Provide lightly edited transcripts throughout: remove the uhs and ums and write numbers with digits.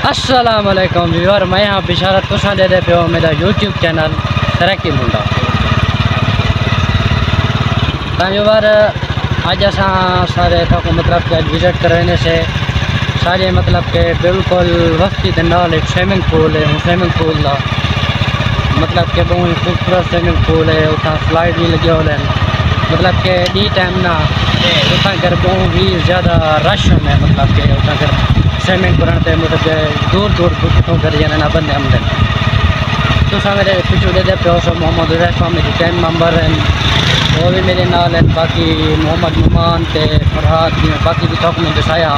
अस्सलाम वालेकुम व्यूअर, मैं यहाँ बिशारत तुसा दे पे हो मेरा यूट्यूब चैनल तरक्की मुंडा। व्यूअर अज असा सारे तक मतलब के विजिट करने से सारे मतलब के बिल्कुल वस्ती के नाल एक स्विमिंग पूल है। स्विमिंग पूल का मतलब के बहुत ही खूबसूरत स्विमिंग पूल है। उतना स्लाइड भी लगे हुए हैं। मतलब के डी टाइम ना उतना घर बहुत ही ज़्यादा रश है। मतलब के उतना घर स्विमिंग करने मतलब दूर दूर बुटों कर जाना बंदे आमदे तो मेरे पिछू दे पे मोहम्मद रैफा मेरी 10 मेंबर हैं। वो भी मेरे नाल हैं। बाकी मोहम्मद नुमान ते फरहाद भी बाकी भी तक में दसाया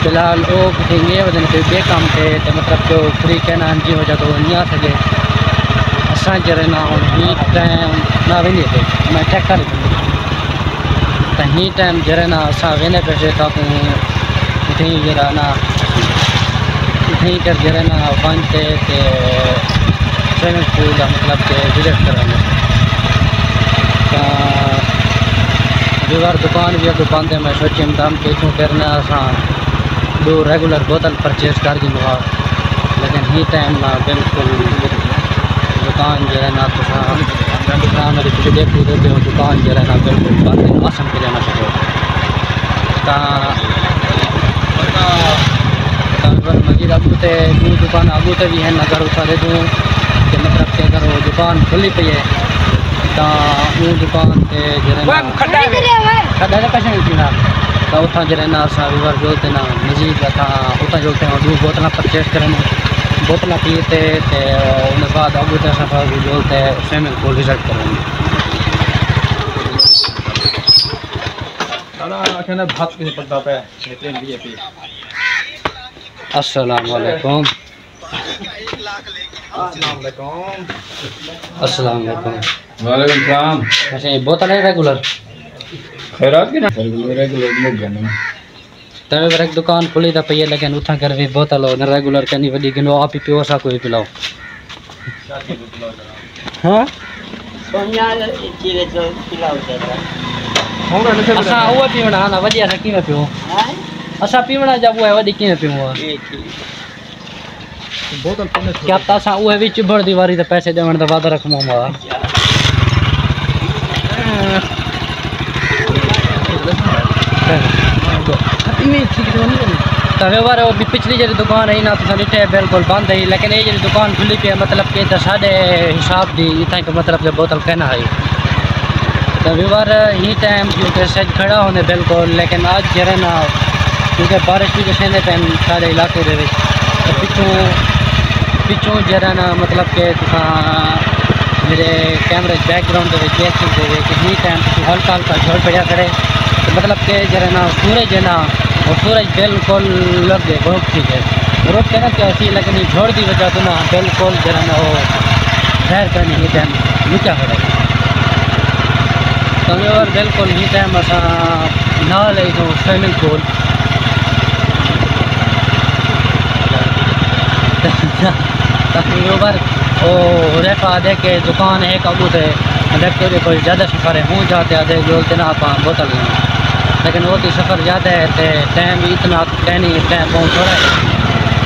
फिलहाल वो कितने वजन कोई बेकाम थे तो मतलब जो फ्री कहना जी हो जाए तो नहीं आ सके। असा जरे ना ही टाइम ना वेंदे थे मैं चेक कर तो ही टाइम जरे ना असा वेंदे पे तक उठी जरा ना उठी कर जरा ना बनते स्विमिंग पूल का मतलब के विजिट करेंगे। दुकान भी अगर बंद है मैं सोची दाम के क्यों करना आसान दो रेगुलर बोतल परचेज कर दी हुआ लेकिन ही टाइम ना बिल्कुल दुकान जो है ना तो मेरी कुछ देखी देते हो दुकान जो है ना बिल्कुल बंद आसन के जाना सको मजीद आगू तो दूँ दुकान आगू तो भी है अगर उठा दे दूँ कि मतलब कि अगर वो दुकान खुली पई है तो वो दुकान से खड़ा कैसे मिलती ना तो उतना जरा ना रिवर जोलते ना मजीद था उतना जोलते हैं दो बोतल परचेज करें बोतल पीते उनके बाद आगू तो सफर भी जोलते स्विमिंग पूल विजिट करेंगे। अस्सलाम वालेकुम। अस्सलाम वालेकुम। वालेकुम सलाम। अच्छा ये बोतल है रेगुलर खैरात की ना रेगुलर मिल जाने तब एक दुकान खुली था पई लेकिन उठा कर भी बोतल हो रेगुलर कनी वडी गिनो आप ही पियो सा कोई पिलाओ। हां सोनिया चीरे तो पिलाओ जरा होगा न असा वो पीवना ना वडिया सा की में पियो हां असा पीवना जब वो है वडी की में पियो बोतल पने क्या तासा वो है विच बड़ दीवारी ते पैसे देवण दा वादा रखमो मा व्यवहार वो पिछली जी दुकान है ना तो ॾिठे बिल्कुल बंद है लेकिन ये जी दुकान खुली पी है मतलब कि साढ़े हिसाब की इतना के मतलब जो बोतल कहना है तो व्यवहार ही टाइम क्योंकि सज खड़ा होने बिल्कुल लेकिन आज जरा ना क्योंकि बारिश भी कहते पे सारे इलाके दे तो पिछों जरा ना मतलब कि मेरे कैमरे बैकग्राउंड के ही टाइम हल्का हल्का झोल पड़ा करे तो मतलब कि जरा ना सूरज है ना और सूरज बिल्कुल लग गए बहुत ठीक है रोक कहना क्या थी लेकिन झोड़ की वजह तो ना बिल्कुल जरा ना वो ठहर कर नहीं टाइम नीचा हो रहा तो और बिल्कुल ही टाइम असा ना ले जो स्विमिंग पूल तकरीबन वो रेफा आधे के दुकान है काबू थे देखते हुए कोई ज़्यादा सफ़र है हूँ जाते आधे बोलते ना आप बोतल लेकिन वो तो सफ़र ज़्यादा है तो टाइम भी इतना कहनी टाइम बहुत थोड़ा है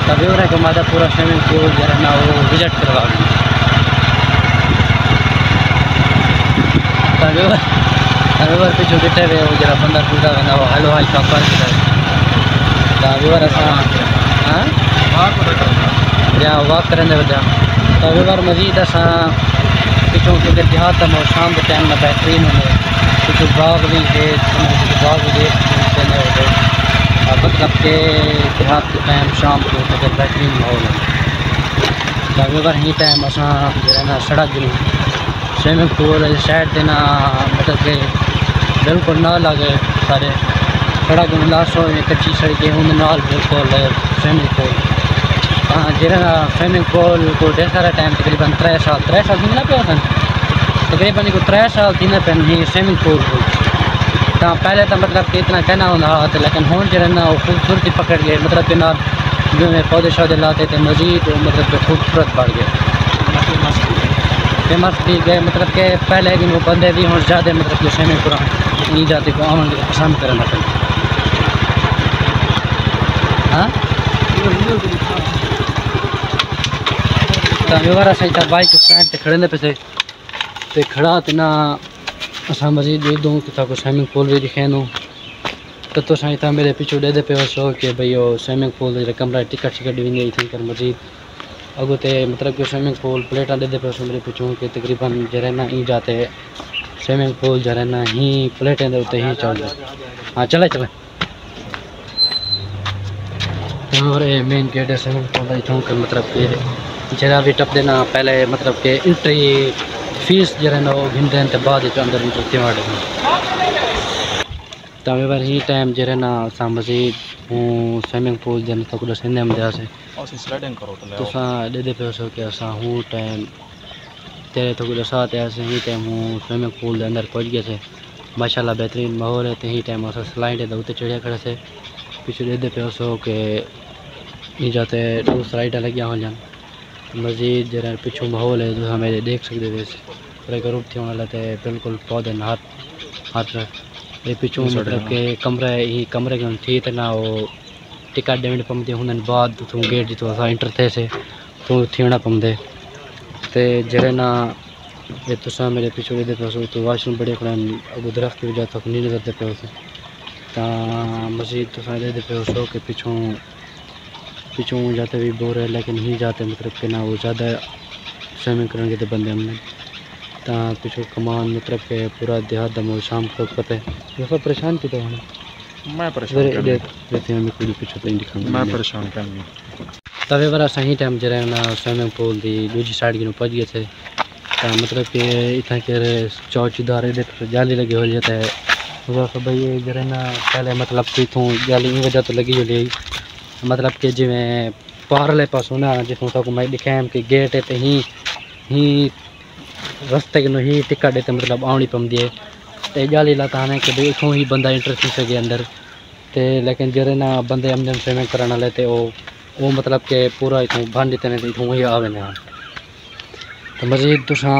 तभी उन्हें को मादा पूरा स्विमिंग पूल जरा ना वो विजिट करवा तभी वर पीछे बैठे हुए वो जरा बंदा पूरा ना वो हलो हाई शॉप पर तभी वर हाँ या वाक करने वजह तभी वर मजीद असा पिछों क्योंकि देहात में शाम के टाइम में बेहतरीन होने कुछ बाग भी है बाग भी देने होते मतलब के देहात के टाइम शाम को बेहतरीन माहौल है तभी वर ही टाइम असा जो है ना सड़क गिनी स्विमिंग पूल साइड देना मतलब के बिल्कुल ना लगे सारे सड़क गिन लास्ट हो कच्ची सड़कें उन नाल बिल्कुल स्विमिंग पूल हाँ जरा स्विमिंग पूल को ढेर सारा टाइम तकरीबन 3 साल थी ना पे तकरीबन को 3 साल थी ना पे ही स्विमिंग पूल को तो पहले तो मतलब कि इतना कहना होना था लेकिन हूँ जरा ना वो खूबसूरती पकड़ गए मतलब कि ना जो में पौधे शौधे लाते थे मजीद मतलब कि खूबसूरत बढ़ गए फेमस भी गए मतलब कि पहले लेकिन वो बंदे भी हूँ ज़्यादा मतलब कि स्विमिंग पूल नहीं जाते को आवन पसंद करना हाँ व्यवहार असां इतना बाइक स्टैंड ते खड़े पे ते खड़ा ते ना असां मजीद दे दूँ कि ताको स्विमिंग पूल भी दिखे दूँ तो साईं इतना मेरे पीछे दे पे सो कि भाई वो स्विमिंग पूल कमरा टिकट शिकट भी नहीं थी कर मजीद अगो ते मतलब कि स्विमिंग पूल प्लेटा दे पे मेरे पीछे कि तकरीबन जरे ना ही जाते स्विमिंग पूल जरे ना ही प्लेटें दे उत्ते ही चल हाँ चले चले और मेन गेट है स्विमिंग पूल इतना कर मतलब कि जरा भी टप देना पहले मतलब कि एंट्री फीस जरा ना वो घिंदे ते बाद अंदर एंट्री वाड़े तवे बार ही टाइम जरा ना असां मजीद स्विमिंग पूल जन तक दसने में जासे स्लाइडिंग करो तो सा दे पे सो कि असां हूँ टाइम तेरे तो दसा ते ऐसे ही टाइम हूँ स्विमिंग पूल के अंदर पहुंच गए थे माशाल्लाह बेहतरीन माहौल है तो ही टाइम असां स्लाइड है तो चढ़िया खड़े से पीछे दे पे सो कि ये जाते टू स्लाइड लगिया हो जान मजीद जरा पिछू माहौल है जो हमें देख सकते वैसे पूरे ग्रुप थी वाला थे बिल्कुल पौधे हाथ ये पिछू मतलब के कमरे ही कमरे के थी तो ना वो टिकट डेवण पमदे हुन बाद तू गेट जी तो असां एंटर थे से तो थियणा पमदे ते जरे ना ये तुसा मेरे पीछे दे पे तो वाशरूम बड़े खड़ा अगो दरख्त वजह तक नहीं नजर दे पे ता मजीद तुसा दे पे सो के पिछू जाते भी बोर है लेकिन ही जाते मतलब कि ना वो ज़्यादा स्विमिंग करने के बंदे हमने ता पिछू कमान मतलब के पूरा देहात दमो शाम को पता है ये सब परेशान की तो मैं परेशान पिछू तो दिखा मैं परेशान कर तवे बार सही टाइम जरा ना स्विमिंग पूल की दूसरी साइड की पहुंच गए थे मतलब कि इतना के चौचीदार जाली लगी हो जाता है भाई जरा ना पहले मतलब कि इतों जाली वजह तो लगी हो गई मतलब कि जिमें पारले पासों ना जितों तक मैं दिखाया कि गेट है तो ही रस्ते के ही टिकट है मतलब आनी पवंदी है तो जाली लाता है कि भाई इतों ही बंदा इंटर थी सके अंदर तो लेकिन जरे ना बंदे अंदर स्विमिंग करने वाले तो वो मतलब कि पूरा इतों बंद इतने इतों ही आवे ना तो मजीद तुसा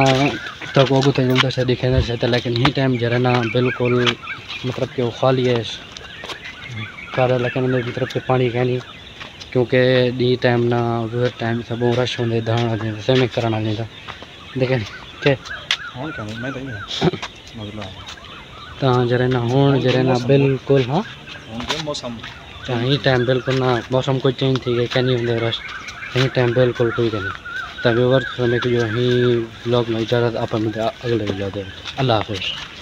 तक अगू तक से दिखे से लेकिन ही टाइम जरा ना बिल्कुल मतलब कि वो खाली है कर लेकिन मेरी तरफ से पानी कहनी क्योंकि डी टाइम ना वो टाइम सब रश होंगे धान स्विमिंग कराने वाले देखें के तो जरे ना हूँ जरे ना बिल्कुल हाँ मौसम ही टाइम बिल्कुल ना मौसम कोई चेंज थी गई कहनी होंगे रश ही टाइम बिल्कुल कोई कहनी तभी वर्ष समय की जो ही ब्लॉग में इजाज़त आप अगले ब्लॉग अल्लाह हाफिज़।